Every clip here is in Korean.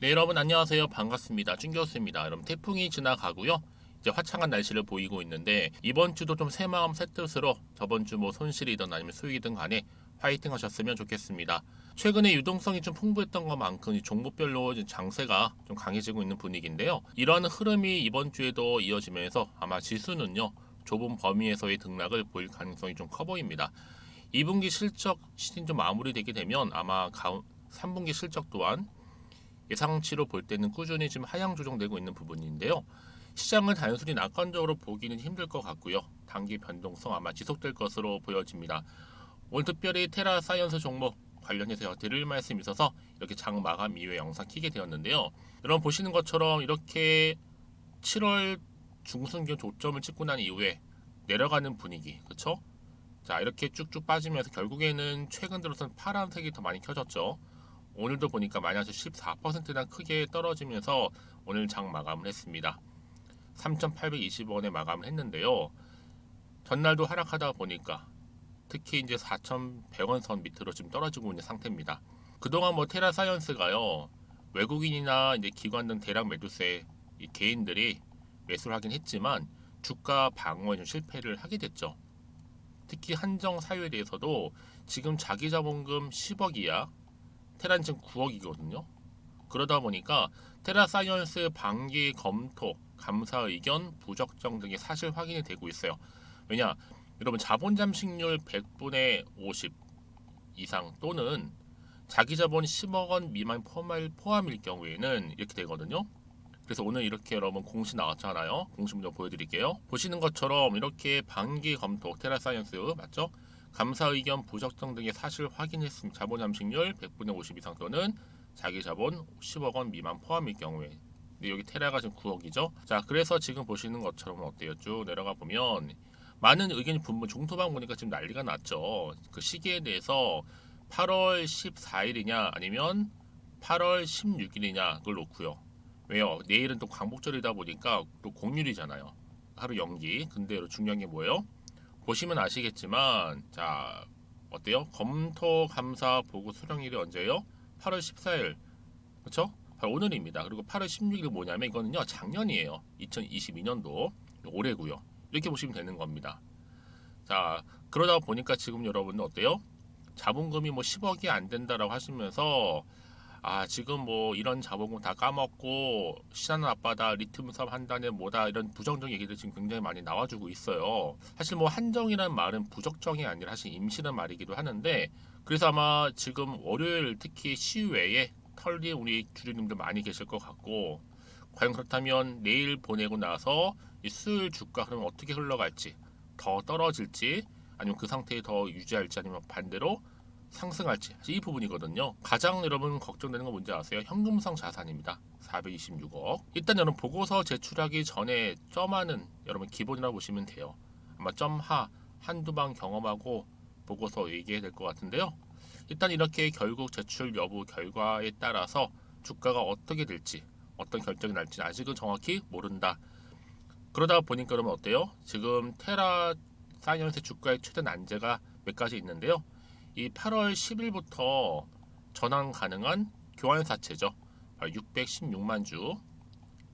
네, 여러분 안녕하세요. 반갑습니다. 준교수입니다. 여러분 태풍이 지나가고요. 이제 화창한 날씨를 보이고 있는데 이번 주도 좀 새마음 새뜻으로 저번 주 뭐 손실이든 아니면 수익이든 간에 화이팅 하셨으면 좋겠습니다. 최근에 유동성이 좀 풍부했던 것만큼 이 종목별로 이제 장세가 좀 강해지고 있는 분위기인데요. 이런 흐름이 이번 주에도 이어지면서 아마 지수는요. 좁은 범위에서의 등락을 보일 가능성이 좀 커 보입니다. 2분기 실적 시즌 좀 마무리되게 되면 아마 3분기 실적 또한 예상치로 볼 때는 꾸준히 지금 하향 조정되고 있는 부분인데요. 시장은 단순히 낙관적으로 보기는 힘들 것 같고요. 단기 변동성 아마 지속될 것으로 보여집니다. 오늘 특별히 테라 사이언스 종목 관련해서 드릴 말씀이 있어서 이렇게 장 마감 이후에 영상 키게 되었는데요. 여러분 보시는 것처럼 이렇게 7월 중순경 조점을 찍고 난 이후에 내려가는 분위기, 그렇죠? 자, 이렇게 쭉쭉 빠지면서 결국에는 최근 들어서는 파란색이 더 많이 켜졌죠. 오늘도 보니까 마이너스 14%나 크게 떨어지면서 오늘 장 마감을 했습니다. 3,820원에 마감을 했는데요. 전날도 하락하다 보니까 특히 이제 4,100원 선 밑으로 지금 떨어지고 있는 상태입니다. 그동안 뭐 테라 사이언스가요. 외국인이나 이제 기관 등 대량 매도세 개인들이 매수를 하긴 했지만 주가 방어에 좀 실패를 하게 됐죠. 특히 한정 사유에 대해서도 지금 자기 자본금 10억 이하, 테라는 지금 9억이거든요. 그러다 보니까 테라 사이언스 반기 검토, 감사 의견, 부적정 등의 사실 확인이 되고 있어요. 왜냐? 여러분 자본 잠식률 100분의 50 이상 또는 자기 자본 10억 원 미만 포함일 경우에는 이렇게 되거든요. 그래서 오늘 이렇게 여러분 공시 나왔잖아요. 공시 먼저 보여드릴게요. 보시는 것처럼 이렇게 반기 검토, 테라 사이언스 맞죠? 감사 의견, 부적정 등의 사실 확인했습니다. 자본 잠식률 100분의 50 이상 또는 자기 자본 10억 원 미만 포함일 경우에. 근데 여기 테라가 지금 9억이죠. 자, 그래서 지금 보시는 것처럼 어때요? 쭉 내려가 보면 많은 의견이 분분 중토방 보니까 지금 난리가 났죠. 그 시기에 대해서 8월 14일이냐 아니면 8월 16일이냐 그걸 놓고요. 왜요? 내일은 또 광복절이다 보니까 또 공휴일이잖아요. 하루 연기. 근데 중요한 게 뭐예요? 보시면 아시겠지만 자 어때요? 검토 감사 보고 수령일이 언제예요? 8월 14일 그렇죠? 바로 오늘입니다. 그리고 8월 16일이 뭐냐면 이거는요 작년이에요. 2022년도 올해고요. 이렇게 보시면 되는 겁니다. 자 그러다 보니까 지금 여러분은 어때요? 자본금이 뭐 10억이 안 된다라고 하시면서 지금 뭐 이런 자본금 다 까먹고 신한 앞바다 리튬 사업 한다네 뭐다 이런 부정적 얘기들 지금 굉장히 많이 나와주고 있어요. 사실 뭐 한정이란 말은 부적정이 아니라 사실 임시란 말이기도 하는데 그래서 아마 지금 월요일 특히 시외에 털린 우리 주주님들 많이 계실 것 같고 과연 그렇다면 내일 보내고 나서 이 수요일 주가 흐름 어떻게 흘러갈지 더 떨어질지 아니면 그 상태에 더 유지할지 아니면 반대로 상승할지 이 부분이거든요. 가장 여러분 걱정되는 건 뭔지 아세요? 현금성 자산입니다. 426억. 일단 여러분 보고서 제출하기 전에 점하는 여러분 기본이라고 보시면 돼요. 아마 점하 한두 방 경험하고 보고서 얘기해야 될 것 같은데요. 일단 이렇게 결국 제출 여부 결과에 따라서 주가가 어떻게 될지 어떤 결정이 날지 아직은 정확히 모른다. 그러다 보니까 그러면 어때요? 지금 테라 사이언스 주가의 최대 난제가 몇 가지 있는데요. 이 8월 10일부터 전환 가능한 교환사채죠. 616만 주.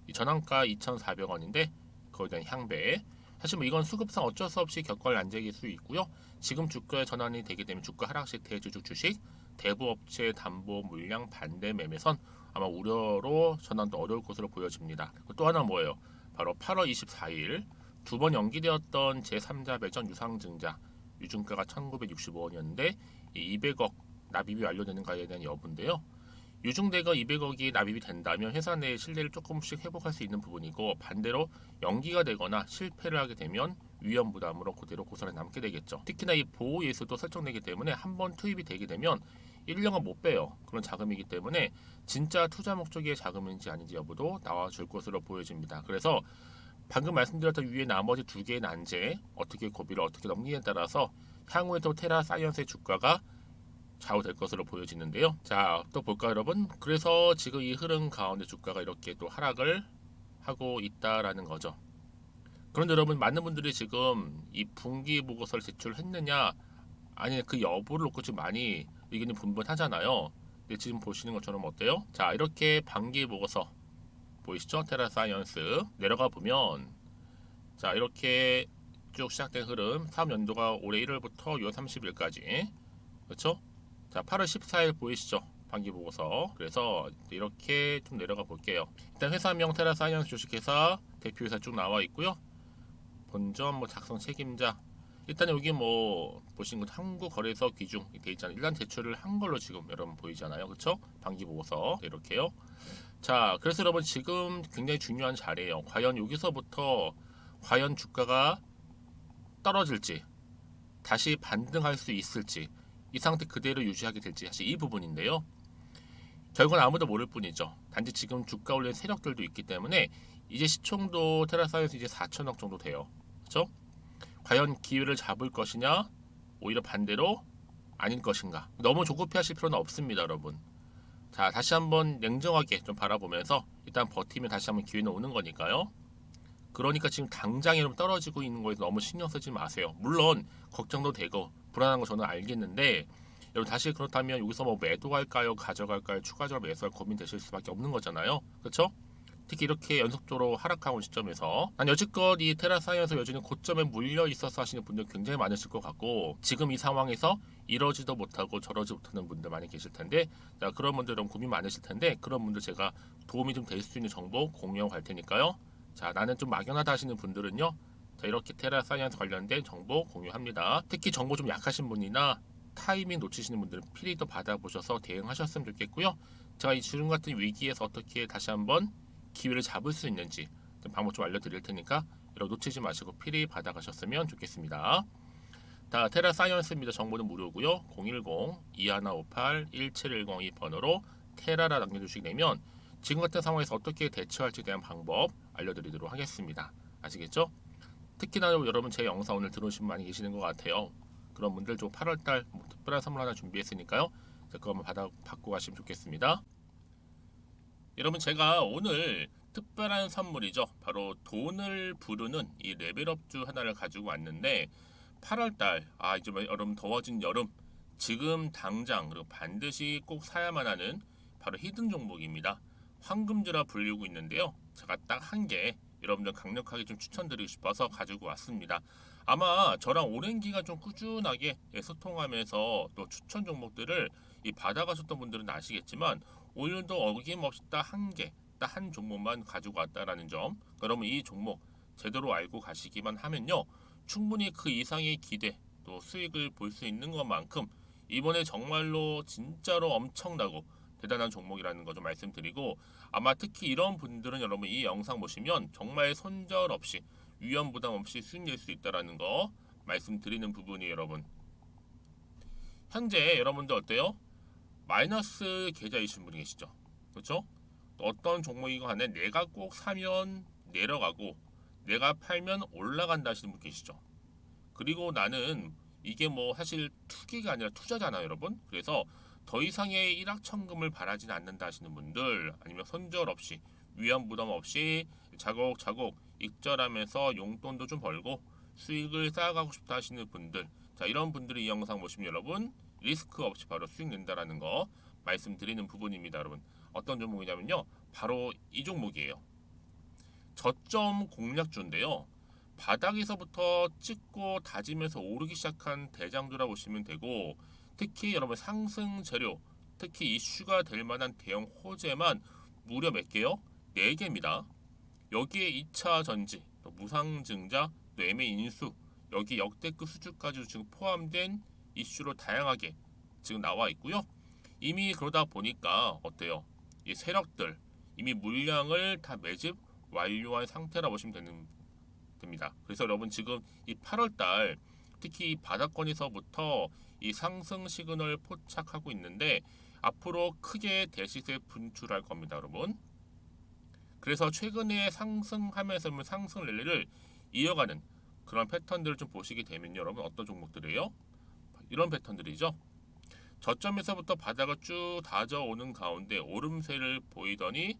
이 전환가 2,400원인데 거기에 대한 향배. 사실 뭐 이건 수급상 어쩔 수 없이 겪을 난제일 수 있고요. 지금 주가에 전환이 되게 되면 주가 하락 시 대주주 주식, 대부업체 담보 물량 반대 매매선 아마 우려로 전환도 어려울 것으로 보여집니다. 또 하나 뭐예요? 바로 8월 24일 두 번 연기되었던 제3자 배정 유상증자 유증가가 1,965원이었는데 200억 납입이 완료되는가에 대한 여부인데요. 유증대가 200억이 납입이 된다면 회사 내 신뢰를 조금씩 회복할 수 있는 부분이고 반대로 연기가 되거나 실패를 하게 되면 위험 부담으로 그대로 고스란히 남게 되겠죠. 특히나 이 보호 예수도 설정되기 때문에 한번 투입이 되게 되면 1년간 못 빼요. 그런 자금이기 때문에 진짜 투자 목적의 자금인지 아닌지 여부도 나와줄 것으로 보여집니다. 그래서 방금 말씀드렸던 위에 나머지 두 개의 난제 어떻게 고비를 어떻게 넘기냐에 따라서 향후에도 테라 사이언스의 주가가 좌우될 것으로 보여지는데요. 자, 또 볼까요, 여러분? 그래서 지금 이 흐름 가운데 주가가 이렇게 또 하락을 하고 있다라는 거죠. 그런데 여러분, 많은 분들이 지금 이 분기 보고서를 제출했느냐, 아니 그 여부를 놓고 지금 많이 의견이 분분하잖아요. 네, 지금 보시는 것처럼 어때요? 자, 이렇게 반기 보고서 보이시죠? 테라사이언스 내려가 보면 자, 이렇게 쭉 시작된 흐름 3연도가 올해 1월부터 6월 30일까지 그렇죠? 자, 8월 14일 보이시죠? 반기 보고서. 그래서 이렇게 좀 내려가 볼게요. 일단 회사명 테라사이언스 주식회사 대표이사 쭉 나와 있고요. 본점 뭐 작성 책임자. 일단 여기 뭐 보시는 것 한국거래소 기준 돼 있잖아요. 일단 대출을 한 걸로 지금 여러분 보이잖아요. 그렇죠? 반기 보고서 이렇게요. 자, 그래서 여러분 지금 굉장히 중요한 자리예요. 과연 여기서부터 과연 주가가 떨어질지 다시 반등할 수 있을지 이 상태 그대로 유지하게 될지 사실 이 부분인데요. 결과는 아무도 모를 뿐이죠. 단지 지금 주가 올린 세력들도 있기 때문에 이제 시총도 테라사이언스 이제 4천억 정도 돼요. 그렇죠? 과연 기회를 잡을 것이냐 오히려 반대로 아닐 것인가. 너무 조급해 하실 필요는 없습니다, 여러분. 자, 다시 한번 냉정하게 좀 바라보면서 일단 버티면 다시 한번 기회는 오는 거니까요. 그러니까 지금 당장 여러분 떨어지고 있는 거에 너무 신경 쓰지 마세요. 물론 걱정도 되고 불안한 거 저는 알겠는데 여러분 다시 그렇다면 여기서 뭐 매도할까요? 가져갈까요? 추가적으로 매수할 고민되실 수밖에 없는 거잖아요. 그렇죠? 특히 이렇게 연속적으로 하락하고 있는 시점에서 난 여지껏 이 테라사이언스 여전히 고점에 물려 있어서 하시는 분들 굉장히 많으실 것 같고 지금 이 상황에서 이러지도 못하고 저러지 못하는 분들 많이 계실 텐데 자, 그런 분들은 고민 많으실 텐데 그런 분들 제가 도움이 좀 될 수 있는 정보 공유하고 갈 테니까요. 자, 나는 좀 막연하다 하시는 분들은요. 자, 이렇게 테라사이언스 관련된 정보 공유합니다. 특히 정보 좀 약하신 분이나 타이밍 놓치시는 분들은 필히 또 받아보셔서 대응하셨으면 좋겠고요. 제가 이 지금 같은 위기에서 어떻게 다시 한번 기회를 잡을 수 있는지 방법 좀 알려드릴 테니까 여러분 놓치지 마시고 필히 받아가셨으면 좋겠습니다. 자, 테라사이언스입니다. 정보는 무료고요. 010-2158-1710 이 번호로 테라라 남겨주시게 되면 지금 같은 상황에서 어떻게 대처할지에 대한 방법 알려드리도록 하겠습니다. 아시겠죠? 특히나 여러분 제 영상 오늘 들어오신 분 많이 계시는 것 같아요. 그런 분들 좀 8월달 뭐 특별한 선물 하나 준비했으니까요. 그거 한번 받고 가시면 좋겠습니다. 여러분 제가 오늘 특별한 선물이죠. 바로 돈을 부르는 이 레벨업주 하나를 가지고 왔는데 8월달 이제 여러분 더워진 여름 지금 당장 그리고 반드시 꼭 사야만 하는 바로 히든 종목입니다. 황금주라 불리고 있는데요. 제가 딱 한 개 여러분들 강력하게 좀 추천드리고 싶어서 가지고 왔습니다. 아마 저랑 오랜 기간 좀 꾸준하게 소통하면서 또 추천 종목들을 받아가셨던 분들은 아시겠지만 오늘도 어김없이 딱 한 개, 딱 한 종목만 가지고 왔다라는 점. 그러면 이 종목 제대로 알고 가시기만 하면요. 충분히 그 이상의 기대 또 수익을 볼 수 있는 것만큼 이번에 정말로 진짜로 엄청나고 대단한 종목이라는 거 좀 말씀드리고 아마 특히 이런 분들은 여러분 이 영상 보시면 정말 손절 없이 위험 부담 없이 수익 낼 수 있다라는 거 말씀드리는 부분이에요, 여러분. 현재 여러분들 어때요? 마이너스 계좌이신 분이 계시죠? 그렇죠? 어떤 종목이건 간에 내가 꼭 사면 내려가고 내가 팔면 올라간다 하시는 분 계시죠? 그리고 나는 이게 뭐 사실 투기가 아니라 투자잖아요, 여러분. 그래서 더 이상의 일확천금을 바라진 않는다 하시는 분들 아니면 손절 없이 위험 부담 없이 자곡자곡 익절하면서 용돈도 좀 벌고 수익을 쌓아가고 싶다 하시는 분들 자 이런 분들이 이 영상 보시면 여러분 리스크 없이 바로 수익 낸다라는 거 말씀드리는 부분입니다, 여러분. 어떤 종목이냐면요. 바로 이 종목이에요. 저점 공략주인데요. 바닥에서부터 찍고 다지면서 오르기 시작한 대장주라 보시면 되고 특히 여러분 상승 재료 특히 이슈가 될 만한 대형 호재만 무려 몇 개요? 4개입니다. 여기에 2차 전지, 또 무상증자, 또 매매 인수 여기 역대급 수주까지 지금 포함된 이슈로 다양하게 지금 나와 있고요. 이미 그러다 보니까 어때요? 이 세력들 이미 물량을 다 매집 완료한 상태라 보시면 됩니다. 그래서 여러분 지금 이 8월달 특히 이 바닥권에서부터 이 상승 시그널 포착하고 있는데 앞으로 크게 대시세 분출할 겁니다, 여러분. 그래서 최근에 상승하면서 상승 랠리를 이어가는 그런 패턴들을 좀 보시게 되면 여러분 어떤 종목들이에요? 이런 패턴들이죠. 저점에서부터 바닥을 쭉 다져오는 가운데 오름세를 보이더니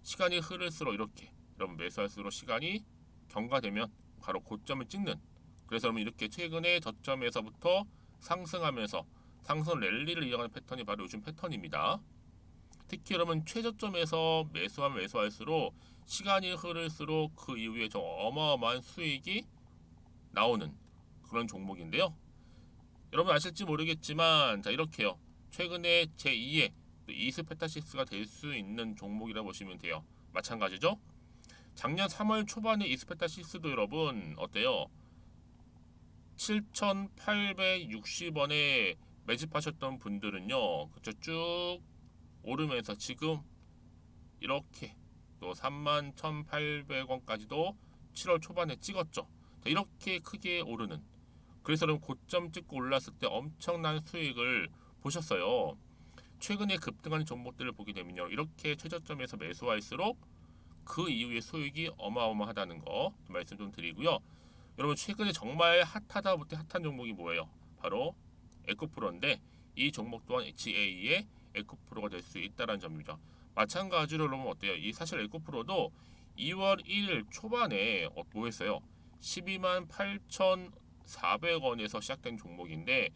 시간이 흐를수록 이렇게 여러분 매수할수록 시간이 경과되면 바로 고점을 찍는 그래서 여러분 이렇게 최근에 저점에서부터 상승하면서 상승 랠리를 이어가는 패턴이 바로 요즘 패턴입니다. 특히 여러분 최저점에서 매수하면 매수할수록 시간이 흐를수록 그 이후에 좀 어마어마한 수익이 나오는 그런 종목인데요. 여러분 아실지 모르겠지만 자 이렇게요. 최근에 제2의 이스페타시스가 될 수 있는 종목이라 보시면 돼요. 마찬가지죠. 작년 3월 초반에 이스페타시스도 여러분 어때요? 7,860원에 매집하셨던 분들은요. 그쵸 쭉 오르면서 지금 이렇게 또 31,800원까지도 7월 초반에 찍었죠. 자, 이렇게 크게 오르는 그래서 여러분 고점 찍고 올랐을 때 엄청난 수익을 보셨어요. 최근에 급등하는 종목들을 보게 되면요. 이렇게 최저점에서 매수할수록 그 이후에 수익이 어마어마하다는 거 말씀 좀 드리고요. 여러분 최근에 정말 핫하다 못해 핫한 종목이 뭐예요? 바로 에코프로인데 이 종목 또한 HA의 에코프로가 될 수 있다는 점이죠. 마찬가지로 여러분 어때요? 이 사실 에코프로도 2월 1일 초반에 뭐 했어요? 12만 8,400원에서 시작된 종목인데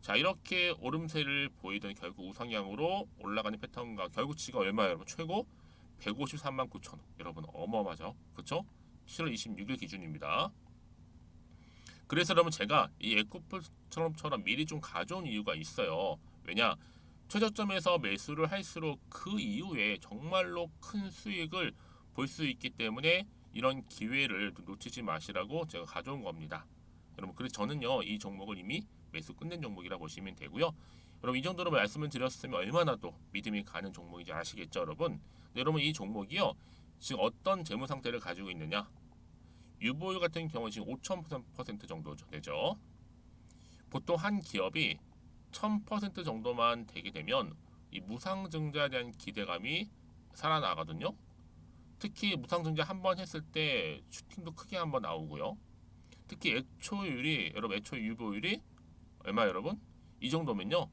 자 이렇게 오름세를 보이던 결국 우상향으로 올라가는 패턴과 결국 지금 얼마예요 여러분? 최고 153만 9천원 여러분 어마어마하죠 그쵸? 7월 26일 기준입니다. 그래서 여러분 제가 이 에코프처럼 미리 좀 가져온 이유가 있어요. 왜냐 최저점에서 매수를 할수록 그 이후에 정말로 큰 수익을 볼 수 있기 때문에 이런 기회를 놓치지 마시라고 제가 가져온 겁니다. 여러분 그래서 저는요 이 종목을 이미 매수 끝낸 종목이라 보시면 되고요. 여러분 이 정도로 말씀을 드렸으면 얼마나 또 믿음이 가는 종목인지 아시겠죠 여러분. 여러분 이 종목이요 지금 어떤 재무 상태를 가지고 있느냐 유보율 같은 경우 지금 5,000% 정도 되죠. 보통 한 기업이 1,000% 정도만 되게 되면 이 무상증자에 대한 기대감이 살아나거든요. 특히 무상증자 한번 했을 때 슈팅도 크게 한번 나오고요. 특히 애초율이 여러분 애초 유보율이 얼마 여러분? 이 정도면요.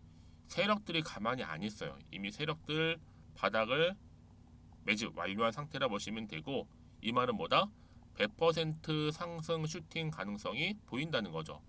세력들이 가만히 안 있어요. 이미 세력들 바닥을 매집 완료한 상태라 보시면 되고 이 말은 뭐다? 100% 상승 슈팅 가능성이 보인다는 거죠.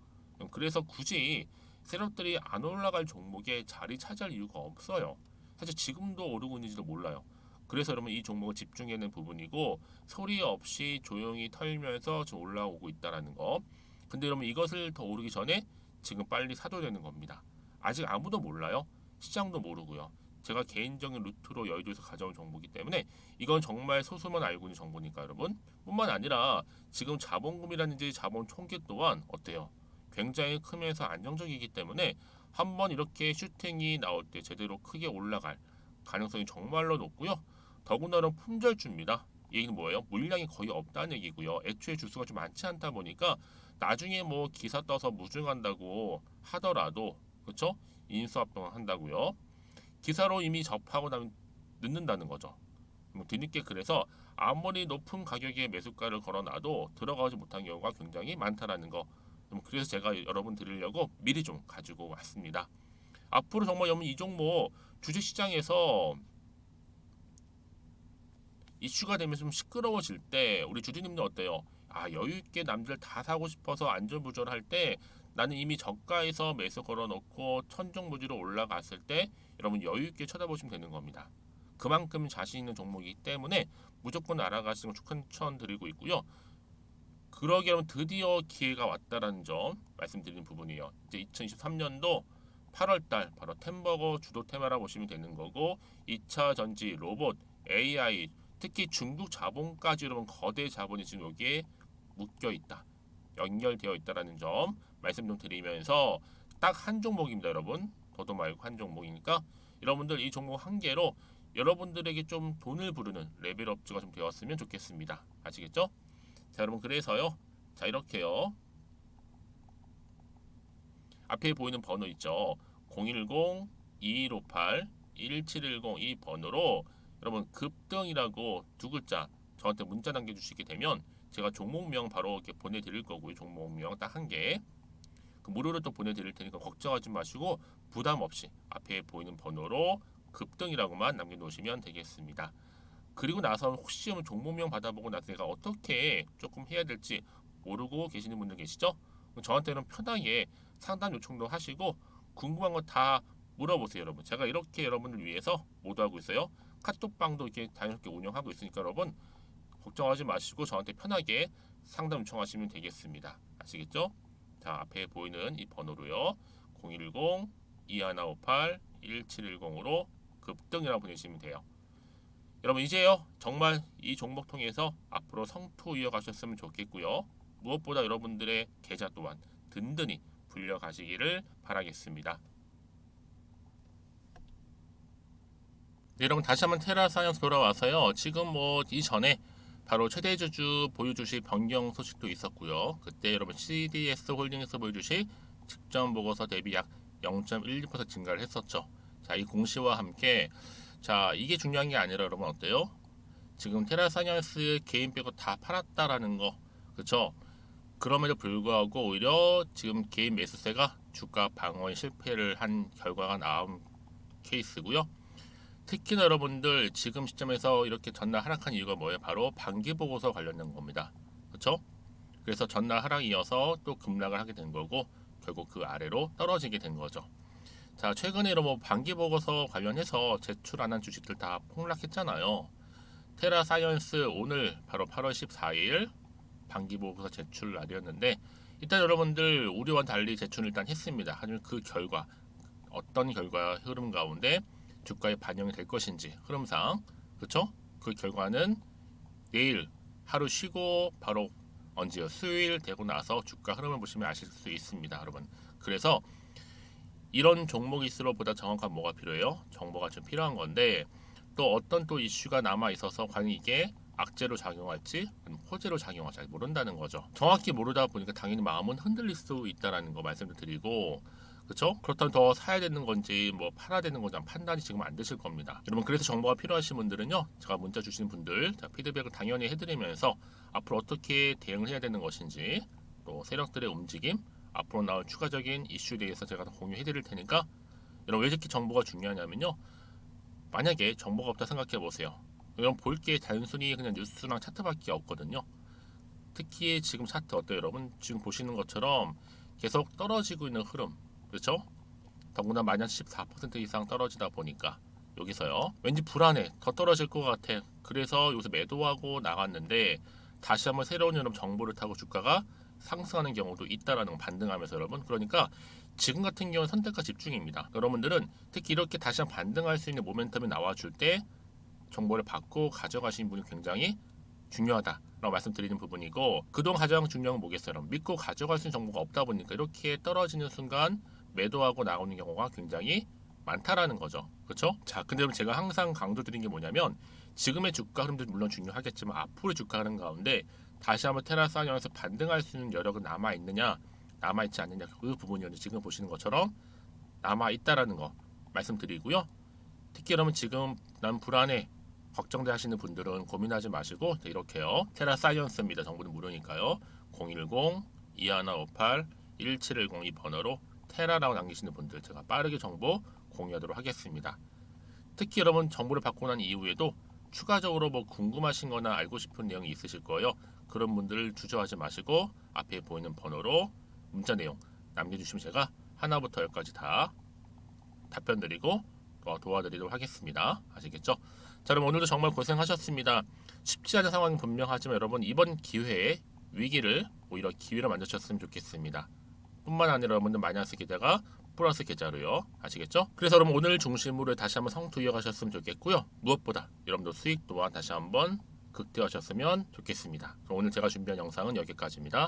그래서 굳이 세력들이 안 올라갈 종목에 자리 차지할 이유가 없어요. 사실 지금도 오르고 있는지도 몰라요. 그래서 여러분 이 종목을 집중하는 부분이고 소리 없이 조용히 털면서 지금 올라오고 있다는 거. 근데 여러분 이것을 더 오르기 전에 지금 빨리 사도 되는 겁니다. 아직 아무도 몰라요. 시장도 모르고요. 제가 개인적인 루트로 여의도에서 가져온 정보이기 때문에 이건 정말 소수만 알고 있는 정보니까 여러분 뿐만 아니라 지금 자본금이라든지 자본 총계 또한 어때요? 굉장히 크면서 안정적이기 때문에 한번 이렇게 슈팅이 나올 때 제대로 크게 올라갈 가능성이 정말로 높고요. 더군다나 품절주입니다. 이 얘기는 뭐예요? 물량이 거의 없다는 얘기고요. 애초에 주수가 좀 많지 않다 보니까 나중에 뭐 기사 떠서 무증한다고 하더라도 그렇죠? 인수합병을 한다고요. 기사로 이미 접하고 나면 늦는다는 거죠. 뒤늦게 그래서 아무리 높은 가격에 매수가를 걸어놔도 들어가지 못한 경우가 굉장히 많다라는 거. 그래서 제가 여러분 드리려고 미리 좀 가지고 왔습니다. 앞으로 정말 여러분 이 종목 주식시장에서 이슈가 되면서 좀 시끄러워질 때 우리 주주님들 어때요? 아 여유 있게 남들 다 사고 싶어서 안전부절할 때 나는 이미 저가에서 매수 걸어놓고 천정부지로 올라갔을 때 여러분 여유 있게 쳐다보시면 되는 겁니다. 그만큼 자신 있는 종목이기 때문에 무조건 알아가시는 걸 추천드리고 있고요. 그러기 여러분 드디어 기회가 왔다라는 점 말씀드리는 부분이에요. 이제 2023년도 8월달 바로 템버거 주도 테마라 보시면 되는 거고 2차 전지, 로봇, AI 특히 중국 자본까지 여러분 거대 자본이 지금 여기에 묶여 있다. 연결되어 있다라는 점 말씀 좀 드리면서 딱 한 종목입니다, 여러분. 더도 말고 한 종목이니까 여러분들 이 종목 한 개로 여러분들에게 좀 돈을 부르는 레벨업주가 좀 되었으면 좋겠습니다. 아시겠죠? 자, 여러분 그래서요. 자, 이렇게요. 앞에 보이는 번호 있죠. 010-2158-1710 이 번호로 여러분 급등이라고 두 글자 저한테 문자 남겨주시게 되면 제가 종목명 바로 이렇게 보내드릴 거고요. 종목명 딱 한 개. 그 무료로 또 보내드릴 테니까 걱정하지 마시고 부담 없이 앞에 보이는 번호로 급등이라고만 남겨놓으시면 되겠습니다. 그리고 나서 혹시 종목명 받아보고 나서 내가 어떻게 조금 해야 될지 모르고 계시는 분들 계시죠? 저한테는 편하게 상담 요청도 하시고 궁금한 거 다 물어보세요, 여러분. 제가 이렇게 여러분을 위해서 모두하고 있어요. 카톡방도 이렇게 자연스럽게 운영하고 있으니까 여러분 걱정하지 마시고 저한테 편하게 상담 요청하시면 되겠습니다. 아시겠죠? 자, 앞에 보이는 이 번호로요. 010-2158-1710으로 급등이라고 보내시면 돼요. 여러분 이제요 정말 이 종목 통해서 앞으로 성투 이어가셨으면 좋겠고요. 무엇보다 여러분들의 계좌 또한 든든히 불려가시기를 바라겠습니다. 네, 여러분 다시 한번 테라사이언스 돌아와서요. 지금 뭐 이전에 바로 최대 주주 보유 주식 변경 소식도 있었고요. 그때 여러분 CDS 홀딩에서 보유 주식 직전 보고서 대비 약 0.12% 증가를 했었죠. 자, 이 공시와 함께 자, 이게 중요한 게 아니라 여러분 어때요? 지금 테라사이언스 개인 빼고 다 팔았다라는 거, 그렇죠? 그럼에도 불구하고 오히려 지금 개인 매수세가 주가 방어에 실패를 한 결과가 나온 케이스고요. 특히나 여러분들 지금 시점에서 이렇게 전날 하락한 이유가 뭐예요? 바로 반기 보고서 관련된 겁니다. 그렇죠? 그래서 전날 하락 이어서 또 급락을 하게 된 거고 결국 그 아래로 떨어지게 된 거죠. 자, 최근에 뭐 반기 보고서 관련해서 제출 안 한 주식들 다 폭락했잖아요. 테라사이언스 오늘 바로 8월 14일 반기 보고서 제출 날이었는데 일단 여러분들 우려와 달리 제출을 일단 했습니다. 하지만 그 결과 어떤 결과 흐름 가운데 주가에 반영이 될 것인지 흐름상 그렇죠? 그 결과는 내일 하루 쉬고 바로 언제요? 수요일 되고 나서 주가 흐름을 보시면 아실 수 있습니다, 여러분. 그래서 이런 종목일수록 보다 정확한 뭐가 필요해요? 정보가 좀 필요한 건데 또 어떤 또 이슈가 남아 있어서 과연 이게 악재로 작용할지 아니면 호재로 작용할지 잘 모른다는 거죠. 정확히 모르다 보니까 당연히 마음은 흔들릴 수 있다라는 거 말씀을 드리고 그렇죠? 그렇다면 더 사야 되는 건지 뭐 팔아야 되는 건지 판단이 지금 안 되실 겁니다. 여러분 그래서 정보가 필요하신 분들은요. 제가 문자 주시는 분들 자, 피드백을 당연히 해드리면서 앞으로 어떻게 대응을 해야 되는 것인지 또 세력들의 움직임 앞으로 나올 추가적인 이슈에 대해서 제가 공유해 드릴 테니까 여러분 왜 이렇게 정보가 중요하냐면요. 만약에 정보가 없다 생각해 보세요. 여러분 볼 게 단순히 그냥 뉴스랑 차트밖에 없거든요. 특히 지금 차트 어때요 여러분? 지금 보시는 것처럼 계속 떨어지고 있는 흐름 그렇죠? 더구나 마이너스 14% 이상 떨어지다 보니까 여기서요 왠지 불안해 더 떨어질 것 같아 그래서 여기서 매도하고 나갔는데 다시 한번 새로운 여러분 정보를 타고 주가가 상승하는 경우도 있다라는 거 반등하면서 여러분 그러니까 지금 같은 경우는 선택과 집중입니다. 여러분들은 특히 이렇게 다시 한번 반등할 수 있는 모멘텀이 나와줄 때 정보를 받고 가져가시는 분이 굉장히 중요하다라고 말씀드리는 부분이고 그동안 가장 중요한 건 뭐겠어요? 여러분? 믿고 가져갈 수 있는 정보가 없다 보니까 이렇게 떨어지는 순간 매도하고 나오는 경우가 굉장히 많다라는 거죠. 그렇죠? 자, 근데 제가 항상 강조드린 게 뭐냐면 지금의 주가 흐름도 물론 중요하겠지만 앞으로의 주가 흐름 가운데 다시 한번 테라사이언스에서 반등할 수 있는 여력은 남아 있느냐, 남아 있지 않느냐 그 부분이었는데 지금 보시는 것처럼 남아 있다라는 거 말씀드리고요. 특히 여러분 지금 난 불안해 걱정돼 하시는 분들은 고민하지 마시고 이렇게요. 테라사이언스입니다. 정보는 무료니까요. 010-2158-1710 이 번호로 테라라고 남기시는 분들 제가 빠르게 정보 공유하도록 하겠습니다. 특히 여러분 정보를 받고 난 이후에도 추가적으로 뭐 궁금하신 거나 알고 싶은 내용이 있으실 거예요. 그런 분들 주저하지 마시고 앞에 보이는 번호로 문자 내용 남겨주시면 제가 하나부터 열까지 다 답변 드리고 도와드리도록 하겠습니다. 아시겠죠? 자, 여러분 오늘도 정말 고생하셨습니다. 쉽지 않은 상황이 분명하지만 여러분 이번 기회에 위기를 오히려 기회로 만드셨으면 좋겠습니다. 뿐만 아니라 여러분들 마이너스 계좌가 플러스 계좌로요. 아시겠죠? 그래서 여러분 오늘 중심으로 다시 한번 성투 이어가셨으면 좋겠고요. 무엇보다 여러분들 수익 또한 다시 한번 극대화하셨으면 좋겠습니다. 그럼 오늘 제가 준비한 영상은 여기까지입니다.